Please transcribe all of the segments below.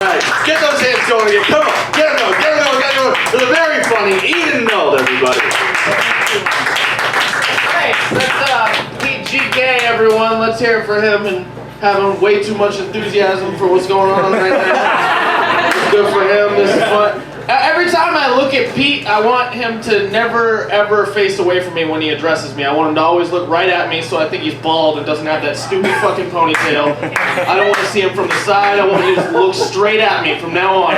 Alright, get those hands going again. Come on, get them going, get them going, get them going. They're very funny. Eden Nault, everybody. Hey, let's meet GK, everyone. Let's hear it for him and having way too much enthusiasm for what's going on right now. It's good for him. This is fun. Every time I look at Pete, I want him to never, ever face away from me when he addresses me. I want him to always look right at me, so I think he's bald and doesn't have that stupid fucking ponytail. I don't want to see him from the side. I want him to just look straight at me from now on.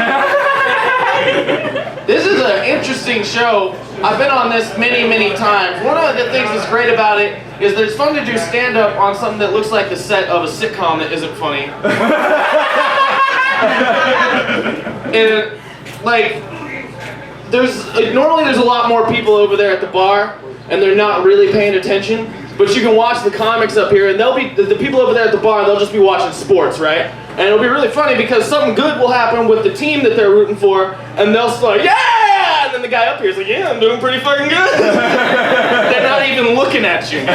This is an interesting show. I've been on this many, many times. One of the things that's great about it is that it's fun to do stand-up on something that looks like the set of a sitcom that isn't funny. And like, normally there's a lot more people over there at the bar, and they're not really paying attention. But you can watch the comics up here, and they'll be the people over there at the bar. They'll just be watching sports, right? And it'll be really funny because something good will happen with the team that they're rooting for, and they'll start, yeah! And then the guy up here is like, yeah, I'm doing pretty fucking good. They're not even looking at you.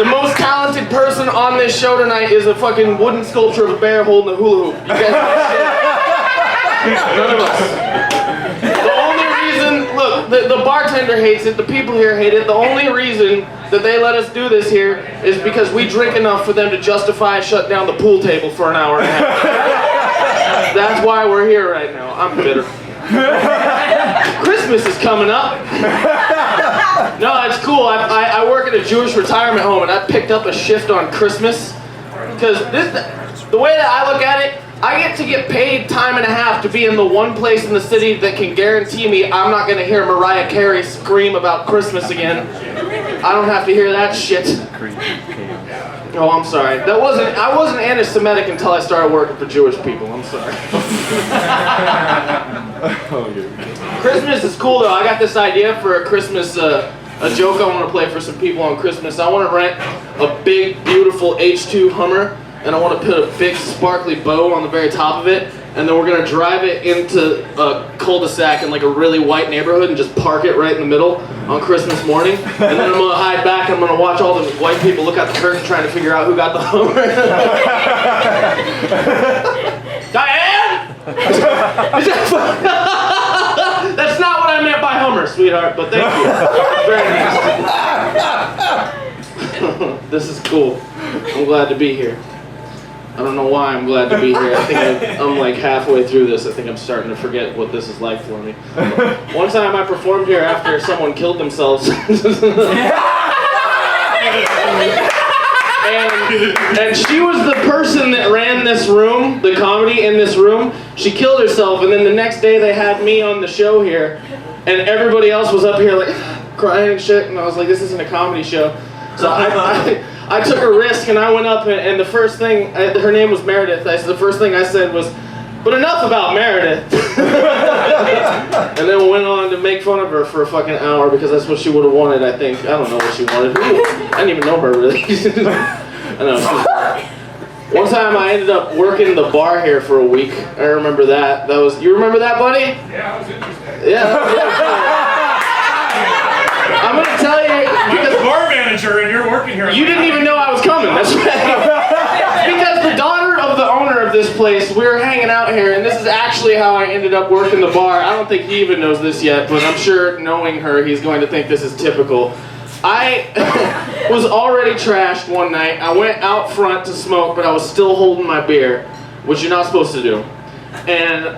The most talented person on this show tonight is a fucking wooden sculpture of a bear holding a hula hoop. You guys know shit? None of us. The only reason, look, the bartender hates it, the people here hate it. The only reason that they let us do this here is because we drink enough for them to justify shut down the pool table for an hour and a half. That's why we're here right now. I'm bitter. Christmas is coming up. No, it's cool. I work at a Jewish retirement home, and I picked up a shift on Christmas because the way that I look at it, I get to get paid time and a half to be in the one place in the city that can guarantee me I'm not going to hear Mariah Carey scream about Christmas again. I don't have to hear that shit. Oh, I'm sorry. I wasn't anti-Semitic until I started working for Jewish people. I'm sorry. Christmas is cool though. I got this idea for a Christmas, a joke I want to play for some people on Christmas. I want to rent a big, beautiful H2 Hummer, and I want to put a big sparkly bow on the very top of it, and then we're going to drive it into a cul-de-sac in like a really white neighborhood and just park it right in the middle on Christmas morning. And then I'm going to hide back and I'm going to watch all the white people look out the curtain trying to figure out who got the Hummer. Diane! That's not what I meant by Hummer, sweetheart, but thank you. Very nice. This is cool. I'm glad to be here. I don't know why I'm glad to be here. I think I'm like halfway through this. I think I'm starting to forget what this is like for me. One time I performed here after someone killed themselves. And she was the person that ran this room, the comedy in this room. She killed herself, and then the next day they had me on the show here, and everybody else was up here like crying and shit, and I was like, this isn't a comedy show. So I took a risk, and I went up, and the first thing, her name was Meredith, the first thing I said was, but enough about Meredith. And then went on to make fun of her for a fucking hour because that's what she would have wanted, I think. I don't know what she wanted. I didn't even know her, really. I know. One time I ended up working the bar here for a week. I remember that. You remember that, buddy? Yeah, I was interested. Yeah, that was I'm going to tell you, because I'm the bar manager and you're working here. You didn't even know I was coming, that's right. Because the daughter of the owner of this place, we were hanging out here, and this is actually how I ended up working the bar. I don't think he even knows this yet, but I'm sure knowing her, he's going to think this is typical. I was already trashed one night. I went out front to smoke, but I was still holding my beer, which you're not supposed to do. And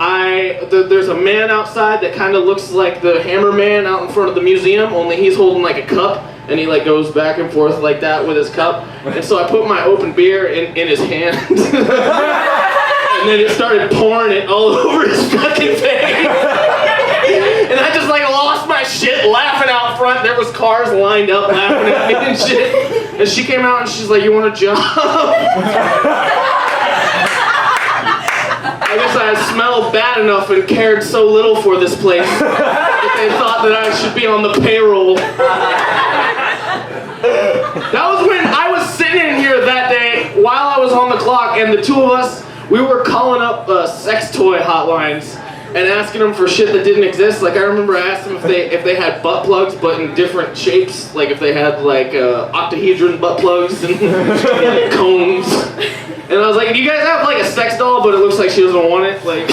there's a man outside that kind of looks like the Hammer Man out in front of the museum, only he's holding like a cup, and he like goes back and forth like that with his cup. And so I put my open beer in his hand, and then it started pouring it all over his fucking face. And I just like lost my shit laughing out front. There was cars lined up laughing at me and shit. And she came out and she's like, you want a job? I guess I smelled bad enough and cared so little for this place that they thought that I should be on the payroll. That was when I was sitting in here that day while I was on the clock, and the two of us, we were calling up sex toy hotlines. and asking them for shit that didn't exist. Like I remember I asked them if they had butt plugs, but in different shapes. Like if they had like octahedron butt plugs and like, cones. And I was like, do you guys have like a sex doll, but it looks like she doesn't want it? Like,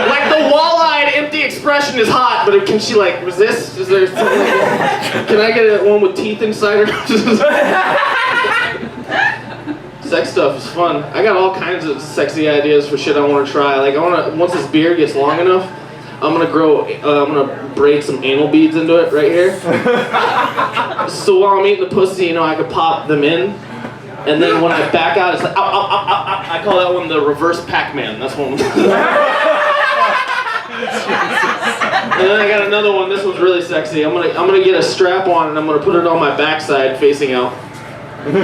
like the wall-eyed, empty expression is hot, but can she like resist? Is there something like that? Can I get one with teeth inside her? Sex stuff is fun. I got all kinds of sexy ideas for shit I want to try. Like once this beard gets long enough, I'm gonna braid some anal beads into it right here. So while I'm eating the pussy, I could pop them in. And then when I back out, it's like, ow, ow, ow, ow, ow. I call that one the reverse Pac-Man. That's one. And then I got another one. This one's really sexy. I'm gonna get a strap on and I'm gonna put it on my backside facing out. And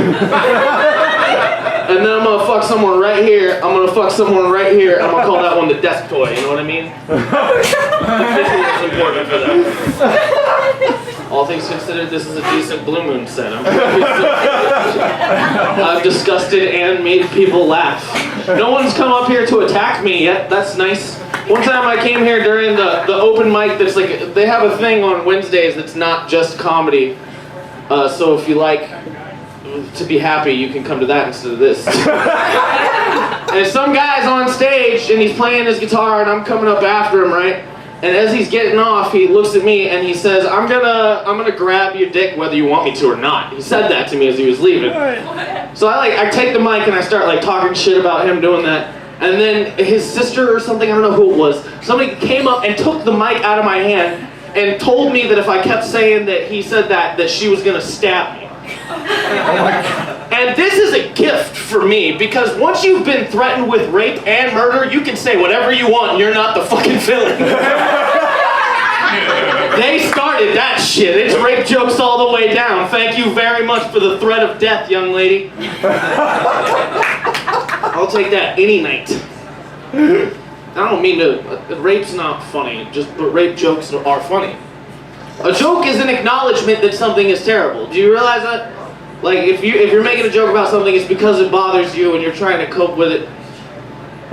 then I'm gonna fuck someone right here. I'm gonna fuck someone right here. I'm gonna call that one the desk toy. You know what I mean? This is what's important for that. All things considered, this is a decent Blue Moon set. I've disgusted and made people laugh. No one's come up here to attack me yet. That's nice. One time I came here during the open mic. That's like they have a thing on Wednesdays that's not just comedy. So if you like to be happy, you can come to that instead of this. And some guy's on stage and he's playing his guitar and I'm coming up after him, right? And as he's getting off, he looks at me and he says, I'm gonna grab your dick whether you want me to or not. He said that to me as he was leaving. So I take the mic and I start like talking shit about him doing that. And then his sister or something, I don't know who it was, somebody came up and took the mic out of my hand and told me that if I kept saying that he said that she was gonna stab me. And this is a gift for me because once you've been threatened with rape and murder, you can say whatever you want and you're not the fucking villain. They started that shit. It's rape jokes all the way down. Thank you very much for the threat of death, young lady. I'll take that any night. I don't mean to. Rape's not funny, but rape jokes are funny. A joke is an acknowledgement that something is terrible. Do you realize that? Like, if you're making a joke about something, it's because it bothers you and you're trying to cope with it.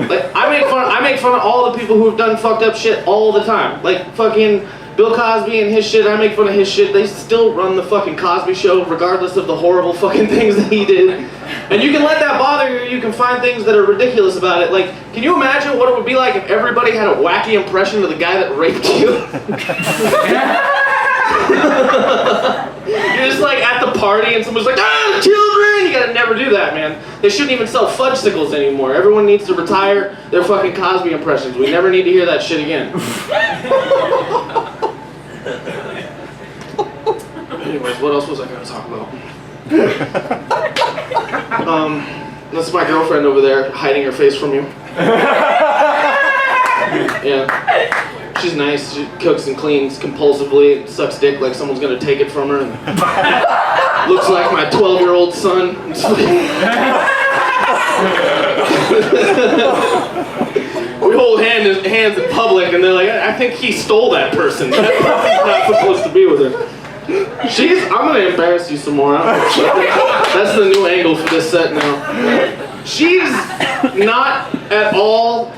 Like, I make fun of all the people who've done fucked up shit all the time. Like, fucking Bill Cosby and his shit, I make fun of his shit. They still run the fucking Cosby Show regardless of the horrible fucking things that he did. And you can let that bother you, you can find things that are ridiculous about it. Like, can you imagine what it would be like if everybody had a wacky impression of the guy that raped you? You're just like at the party and someone's like, ah, children! You gotta never do that, man. They shouldn't even sell fudgesicles anymore. Everyone needs to retire their fucking Cosby impressions. We never need to hear that shit again. Anyways, what else was I gonna talk about? That's my girlfriend over there hiding her face from you. Yeah. She's nice, she cooks and cleans compulsively, sucks dick like someone's gonna take it from her, and looks like my 12-year-old son. We hold hands in public and they're like, I think he stole that person. That person's not supposed to be with her. I'm gonna embarrass you some more. That's the new angle for this set now. She's not at all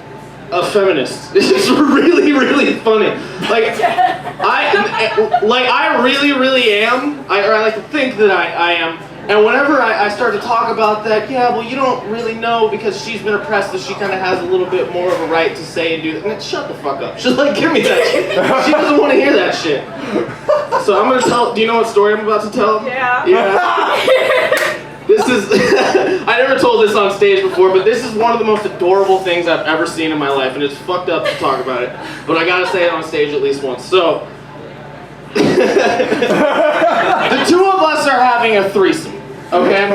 a feminist. It's really, really funny. Like I really, really am. I like to think that I am. And whenever I start to talk about that, yeah, well, you don't really know because she's been oppressed, so she kind of has a little bit more of a right to say and do that. And shut the fuck up. She's like, give me that shit. She doesn't want to hear that shit. So I'm gonna tell. Do you know what story I'm about to tell? Yeah. This is, I never told this on stage before, but this is one of the most adorable things I've ever seen in my life, and it's fucked up to talk about it, but I gotta say it on stage at least once. So, the two of us are having a threesome, okay?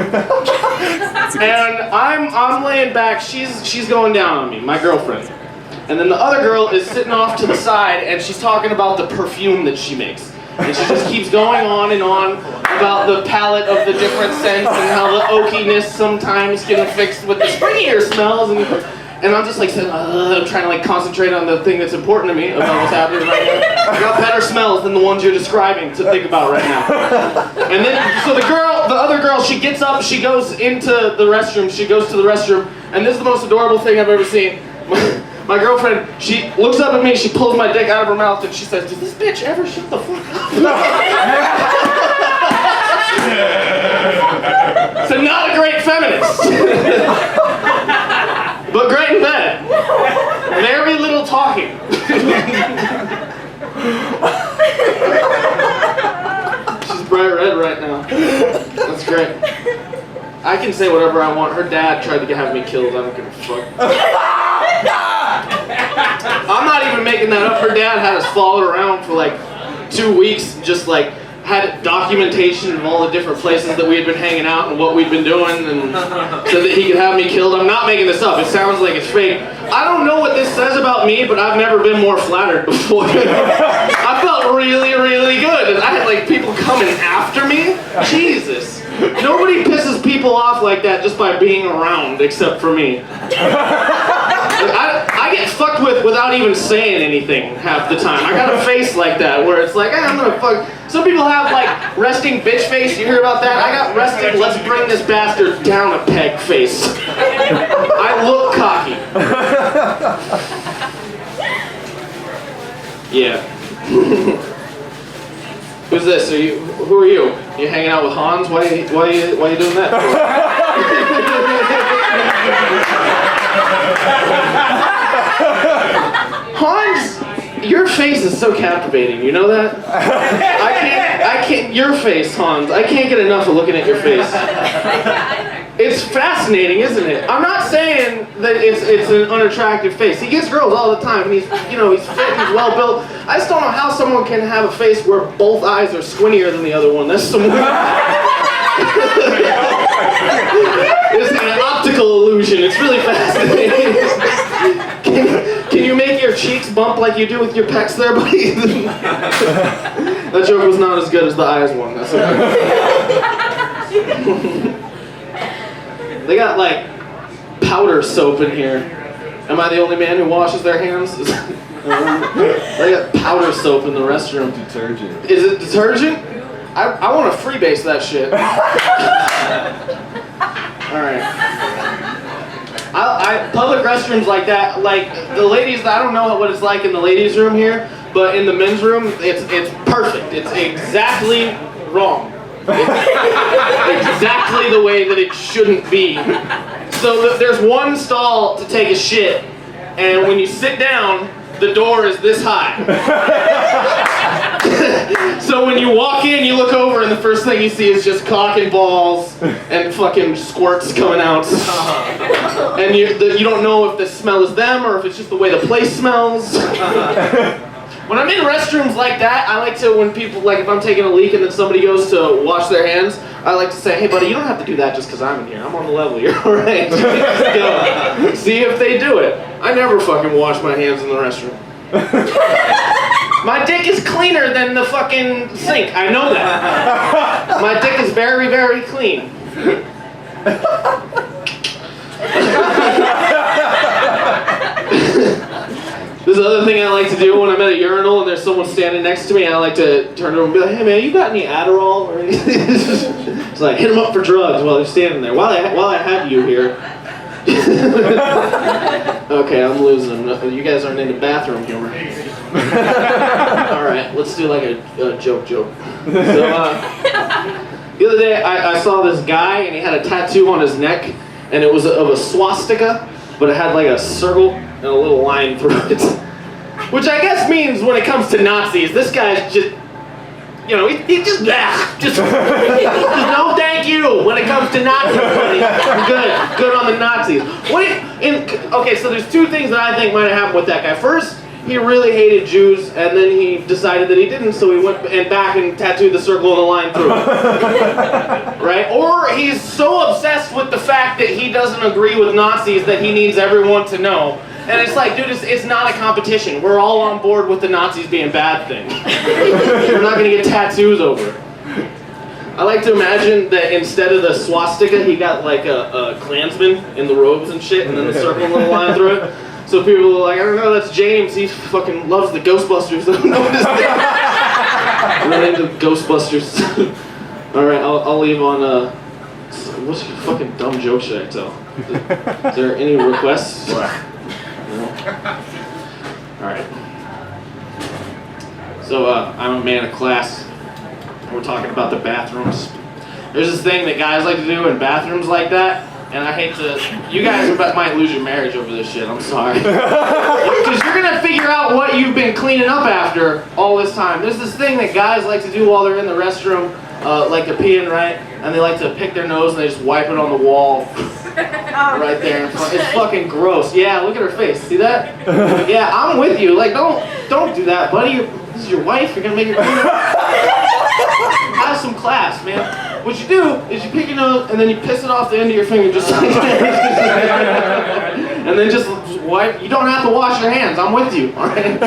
And I'm laying back, she's going down on me, my girlfriend. And then the other girl is sitting off to the side, and she's talking about the perfume that she makes. And she just keeps going on and on about the palette of the different scents and how the oakiness sometimes can fix with the springier smells. And I'm just like, I'm trying to like concentrate on the thing that's important to me about what's happening right now. I got better smells than the ones you're describing to think about right now. And then, so the other girl, she gets up, she goes into the restroom, and this is the most adorable thing I've ever seen. My girlfriend, she looks up at me, she pulls my dick out of her mouth, and she says, "Does this bitch ever shut the fuck up?" So not a great feminist. But great in bed. Very little talking. She's bright red right now. That's great. I can say whatever I want. Her dad tried to have me killed. I don't give a fuck. I'm not even making that up. Her dad had us followed around for like 2 weeks, just like had documentation of all the different places that we had been hanging out and what we'd been doing, and so that he could have me killed. I'm not making this up. It sounds like it's fake. I don't know what this says about me, but I've never been more flattered before. I felt really, really good. And I had like people coming after me. Jesus. Nobody pisses people off like that just by being around, except for me. I get fucked with without even saying anything half the time. I got a face like that where it's like, I'm gonna fuck. Some people have like resting bitch face. You hear about that? I got resting, let's bring this bastard down a peg face. I look cocky. Yeah. Who's this? Who are you? You hanging out with Hans? Why are you doing that for? Hans, your face is so captivating. You know that? I can't. Your face, Hans. I can't get enough of looking at your face. It's fascinating, isn't it? I'm not saying that it's an unattractive face. He gets girls all the time, and he's fit, he's well built. I just don't know how someone can have a face where both eyes are squintier than the other one. That's some weird. It's an optical illusion. It's really fascinating. Can you make your cheeks bump like you do with your pecs there, buddy? That joke was not as good as the eyes one. That's okay. They got like powder soap in here. Am I the only man who washes their hands? They got powder soap in the restroom. Detergent. Is it detergent? I want to freebase that shit. Alright. Public restrooms like that, like the ladies, I don't know what it's like in the ladies' room here, but in the men's room, it's perfect. It's exactly wrong. It's exactly the way that it shouldn't be. So there's one stall to take a shit, and when you sit down, the door is this high. So when you walk in, you look over, and the first thing you see is just cock and balls and fucking squirts coming out. And you don't know if the smell is them or if it's just the way the place smells. When I'm in restrooms like that, I like to, when people, like if I'm taking a leak and then somebody goes to wash their hands, I like to say, hey buddy, you don't have to do that just because I'm in here. I'm on the level, you're alright. Go. See if they do it. I never fucking wash my hands in the restroom. My dick is cleaner than the fucking sink, I know that. My dick is very, very clean. This is the other thing I like to do when I'm at a urinal and there's someone standing next to me. I like to turn to them and be like, hey man, you got any Adderall or anything? It's like, hit them up for drugs while they're standing there. While I have you here. Okay, I'm losing them. You guys aren't into bathroom humor. Alright, let's do like a joke. So, the other day I saw this guy and he had a tattoo on his neck and it was of a swastika, but it had like a circle and a little line through it. Which I guess means when it comes to Nazis, this guy's just, he just no thank you when it comes to Nazis, buddy. Good on the Nazis. Okay, so there's two things that I think might have happened with that guy. First, he really hated Jews, and then he decided that he didn't, so he went back and tattooed the circle and the line through it. Right? Or he's so obsessed with the fact that he doesn't agree with Nazis that he needs everyone to know. And it's like, dude, it's not a competition. We're all on board with the Nazis being bad thing. We're not gonna get tattoos over it. I like to imagine that instead of the swastika, he got like a Klansman in the robes and shit, and then the circle and the line through it. So people are like, I don't know, that's James. He fucking loves the Ghostbusters. I don't know what this is. I'm really into Ghostbusters. Alright, I'll leave on, what fucking dumb joke should I tell? Is there any requests? All right. So I'm a man of class. We're talking about the bathrooms. There's this thing that guys like to do in bathrooms like that, and I hate to. You guys might lose your marriage over this shit. I'm sorry. Because you're gonna figure out what you've been cleaning up after all this time. There's this thing that guys like to do while they're in the restroom, like they're peeing, right? And they like to pick their nose and they just wipe it on the wall. Right there in front. It's fucking gross. Yeah, look at her face. See that? Yeah, I'm with you. Like, don't do that, buddy. This is your wife. You're gonna make her clean up. Have some class, man. What you do is you pick your nose and then you piss it off the end of your finger, just like that. And then just wipe. You don't have to wash your hands. I'm with you. All right.